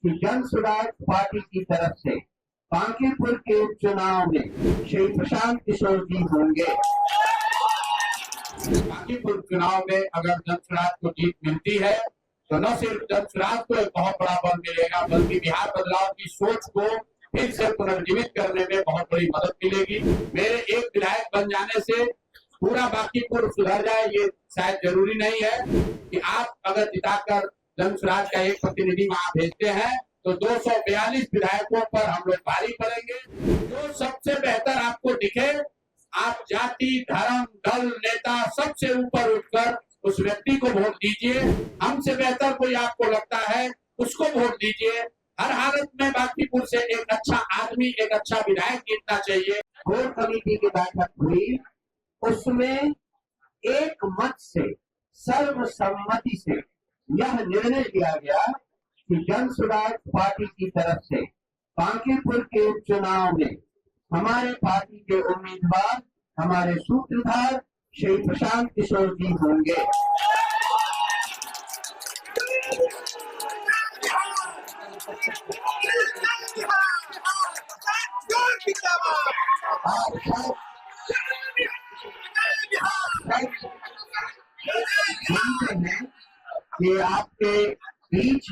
कि जन स्वराज पार्टी की तरफ से बांकीपुर के उपचुनाव में श्री प्रशांत किशोर जी होंगे। बांकीपुर चुनाव में अगर जन स्वराज को जीत मिलती है तो न सिर्फ जन स्वराज को एक बहुत बड़ा बल मिलेगा, बल्कि बिहार बदलाव की सोच को फिर से पुनर्जीवित करने में बहुत बड़ी मदद मिलेगी। मेरे एक विधायक बन जाने से पूरा बांकीपुर सुधर जाए ये शायद जरूरी नहीं है कि आप अगर जिताकर जन स्वराज का एक प्रतिनिधि वहां भेजते हैं तो 242 विधायकों पर हम लोग भारी पड़ेंगे। जो सबसे बेहतर आपको दिखे, आप जाति, धर्म, दल, नेता सबसे ऊपर उठकर उस व्यक्ति को वोट दीजिए। हमसे बेहतर कोई आपको लगता है उसको वोट दीजिए। हर हालत में बांकीपुर से एक अच्छा आदमी, एक अच्छा विधायक जीतना चाहिए। कोर कमेटी की बैठक हुई, उसमें एक मत से, सर्वसम्मति से यह निर्णय लिया गया कि जन स्वराज पार्टी की तरफ से बांकीपुर के उपचुनाव में हमारे पार्टी के उम्मीदवार, हमारे सूत्रधार श्री प्रशांत किशोर जी होंगे। कि आपके बीच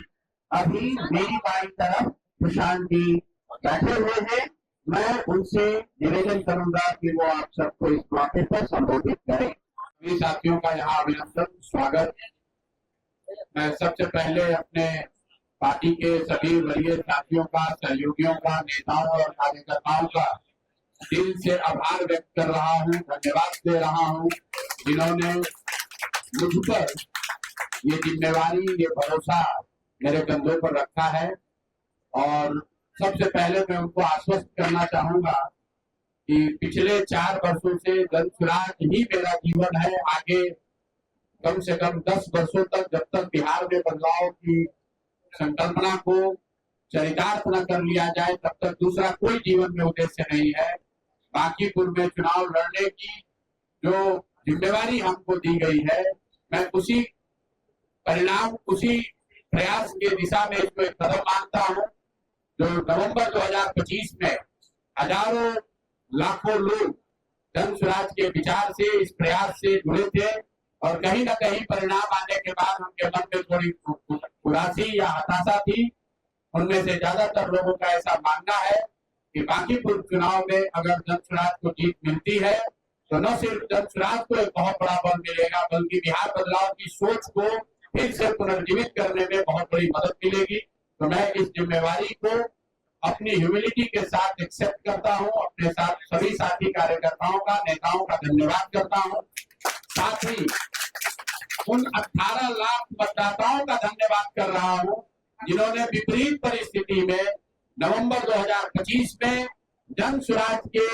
अभी मेरी बाई तरफ प्रशांत जी बैठे हुए हैं। मैं उनसे निवेदन करूंगा कि वो आप सबको इस मौके पर संबोधित करें। सभी साथियों का यहाँ अभिनंदन, स्वागत। मैं सबसे पहले अपने पार्टी के सभी वरीय साथियों का, सहयोगियों का, नेताओं और कार्यकर्ताओं का दिल से आभार व्यक्त कर रहा हूँ, धन्यवाद दे रहा हूँ, जिन्होंने मुझ पर ये जिम्मेवारी, ये भरोसा मेरे कंधों पर रखा है। और सबसे पहले मैं उनको आश्वस्त करना चाहूंगा कि पिछले 4 वर्षों से जन स्वराज ही मेरा जीवन है। आगे कम से कम 10 वर्षों तक, जब तक बिहार में बदलाव की संकल्पना को चरितार्थ न कर लिया जाए, तब तक दूसरा कोई जीवन में उद्देश्य नहीं है। बांकीपुर में चुनाव लड़ने की जो जिम्मेवारी हमको दी गई है, मैं उसी परिणाम, उसी प्रयास के दिशा में इसको एक कदम मानता हूँ। जो नवंबर 2025 में हजारों लाखों लोग जन स्वराज के विचार से, इस प्रयास से जुड़े थे और कहीं ना कहीं परिणाम आने के बाद उनके मन में थोड़ी उदासी या हताशा थी। उनमें से ज्यादातर लोगों का ऐसा मानना है कि बांकीपुर चुनाव में अगर जन स्वराज को जीत मिलती है तो न सिर्फ जन स्वराज को एक बहुत बड़ा बल मिलेगा, बल्कि बिहार बदलाव की सोच को फिर से पुनर्जीवित करने में बहुत बड़ी मदद मिलेगी। तो मैं इस जिम्मेवारी को अपनी ह्यूमिलिटी के साथ एक्सेप्ट करता हूं। अपने साथ सभी साथी कार्यकर्ताओं का, नेताओं का धन्यवाद करता हूं। साथ ही उन 18 लाख मतदाताओं का धन्यवाद कर रहा हूं जिन्होंने विपरीत परिस्थिति में नवंबर 2025 में जन स्वराज के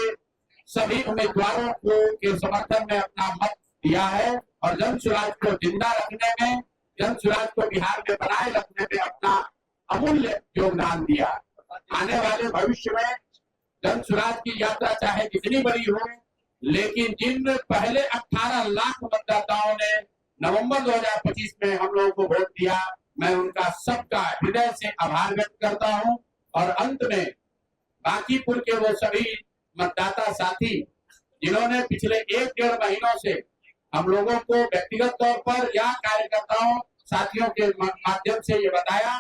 सभी उम्मीदवारों के समर्थन में अपना मत दिया है और जन स्वराज को जिंदा रखने में, जन स्वराज को बिहार में बनाए रखने में अपना अमूल्य योगदान दिया। आने वाले भविष्य में जन स्वराज की यात्रा चाहे कितनी बड़ी हो, लेकिन जिन पहले 18 लाख मतदाताओं ने नवंबर 2025 में हम लोगों को वोट दिया, मैं उनका सबका हृदय से आभार व्यक्त करता हूं। और अंत में बांकीपुर के वो सभी मतदाता साथी जिन्होंने पिछले 1-1.5 महीनों से हम लोगों को व्यक्तिगत तौर पर या कार्यकर्ताओं साथियों के माध्यम से ये बताया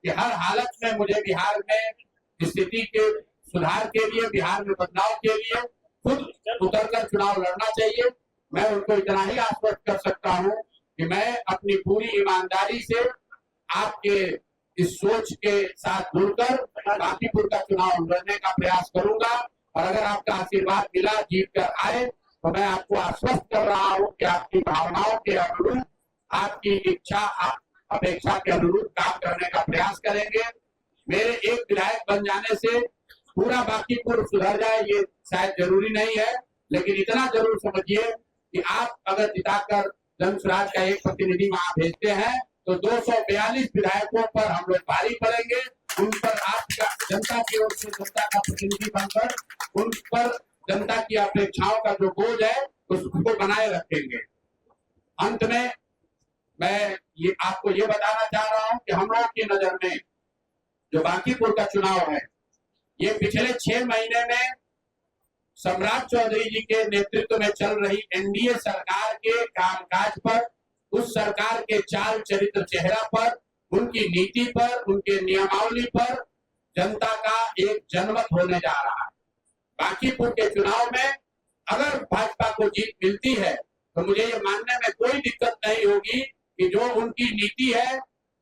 कि हर हालत में मुझे बिहार में स्थिति के सुधार के लिए, बिहार में बदलाव के लिए खुद उतरकर चुनाव लड़ना चाहिए। मैं उनको इतना ही आश्वस्त कर सकता हूं कि मैं अपनी पूरी ईमानदारी से आपके इस सोच के साथ जुड़कर बांकीपुर का चुनाव लड़ने का प्रयास करूंगा। और अगर आपका आशीर्वाद मिला, जीत कर आए, तो मैं आपको आश्वस्त कर रहा हूं कि आपकी भावनाओं के अनुरूप, आपकी इच्छा, अपेक्षा के अनुरूप काम करने का प्रयास करेंगे। मेरे एक विधायक बन जाने से पूरा बांकीपुर सुधर जाए ये शायद जरूरी नहीं है, लेकिन इतना जरूर समझिए कि आप अगर जिताकर जन स्वराज का एक प्रतिनिधि वहां भेजते हैं तो 242 विधायकों पर हम लोग भारी पड़ेंगे। उन पर आपका, जनता की ओर से जनता का प्रतिनिधि बनकर उन पर जनता की अपेक्षाओं का जो बोझ है उसको बनाए रखेंगे। अंत में मैं आपको ये बताना चाह रहा हूं कि हम लोगों की नजर में जो बांकीपुर का चुनाव है, ये पिछले 6 महीने में सम्राट चौधरी जी के नेतृत्व में चल रही एनडीए सरकार के कामकाज पर, उस सरकार के चाल चरित्र चेहरा पर, उनकी नीति पर, उनके नियमावली पर जनता का एक जनमत होने जा रहा है। बांकीपुर के चुनाव में अगर भाजपा को जीत मिलती है तो मुझे ये मानने में कोई दिक्कत नहीं होगी कि जो उनकी नीति है,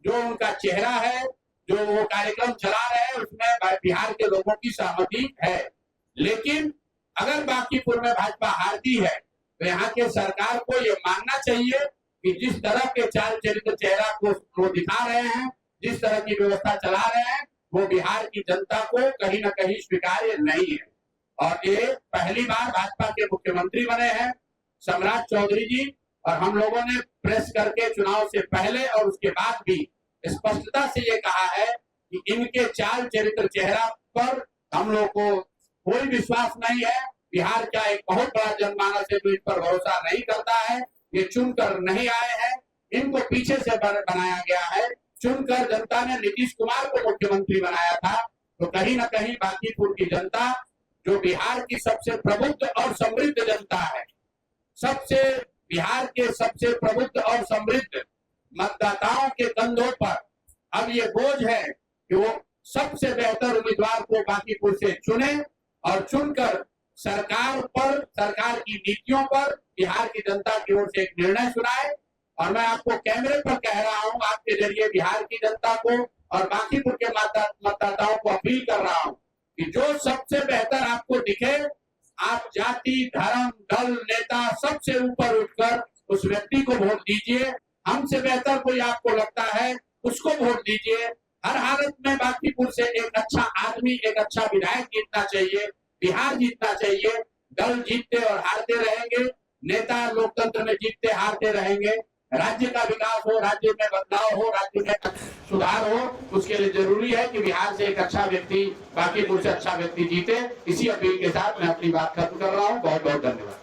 जो उनका चेहरा है, जो वो कार्यक्रम चला रहे हैं, उसमें बिहार के लोगों की सहमति है। लेकिन अगर बांकीपुर में भाजपा हारती है तो यहाँ के सरकार को ये मानना चाहिए कि जिस तरह के चाल चरित्र चेहरा को वो दिखा रहे हैं, जिस तरह की व्यवस्था चला रहे हैं, वो बिहार की जनता को कहीं ना कहीं स्वीकार्य नहीं है। और ये पहली बार भाजपा के मुख्यमंत्री बने हैं सम्राट चौधरी जी, और हम लोगों ने प्रेस करके चुनाव से पहले और उसके बाद भी स्पष्टता से ये कहा है कि इनके चाल चरित्र चेहरा पर हम लोग को कोई विश्वास नहीं है। बिहार का एक बहुत बड़ा जनमानस है जो इन पर भरोसा नहीं करता है। ये चुनकर नहीं आए हैं, इनको पीछे से बनाया गया है। चुनकर जनता ने नीतीश कुमार को मुख्यमंत्री बनाया था, तो कहीं ना कहीं बांकीपुर की जनता, जो बिहार की सबसे प्रबुद्ध और समृद्ध जनता है, बिहार के सबसे प्रबुद्ध और समृद्ध मतदाताओं के कंधों पर अब ये बोझ है कि वो सबसे बेहतर उम्मीदवार को बांकीपुर से चुने और चुनकर सरकार पर, सरकार की नीतियों पर बिहार की जनता की ओर से एक निर्णय सुनाए। और मैं आपको कैमरे पर कह रहा हूं, आपके जरिए बिहार की जनता को और बांकीपुर के मतदाताओं को अपील कर रहा हूं कि जो सबसे बेहतर आपको दिखे, आप जाति, धर्म, दल, नेता सबसे ऊपर उठकर उस व्यक्ति को वोट दीजिए। हमसे बेहतर कोई आपको लगता है, उसको वोट दीजिए। हर हालत में बांकीपुर से एक अच्छा आदमी, एक अच्छा विधायक जीतना चाहिए, बिहार जीतना चाहिए। दल जीतते और हारते रहेंगे, नेता लोकतंत्र में जीतते हारते रहेंगे। राज्य का विकास हो, राज्य में बदलाव हो, राज्य में सुधार हो, उसके लिए जरूरी है कि बिहार से एक अच्छा व्यक्ति, बांकीपुर से अच्छा व्यक्ति जीते। इसी अपील के साथ मैं अपनी बात खत्म कर रहा हूँ। बहुत बहुत धन्यवाद।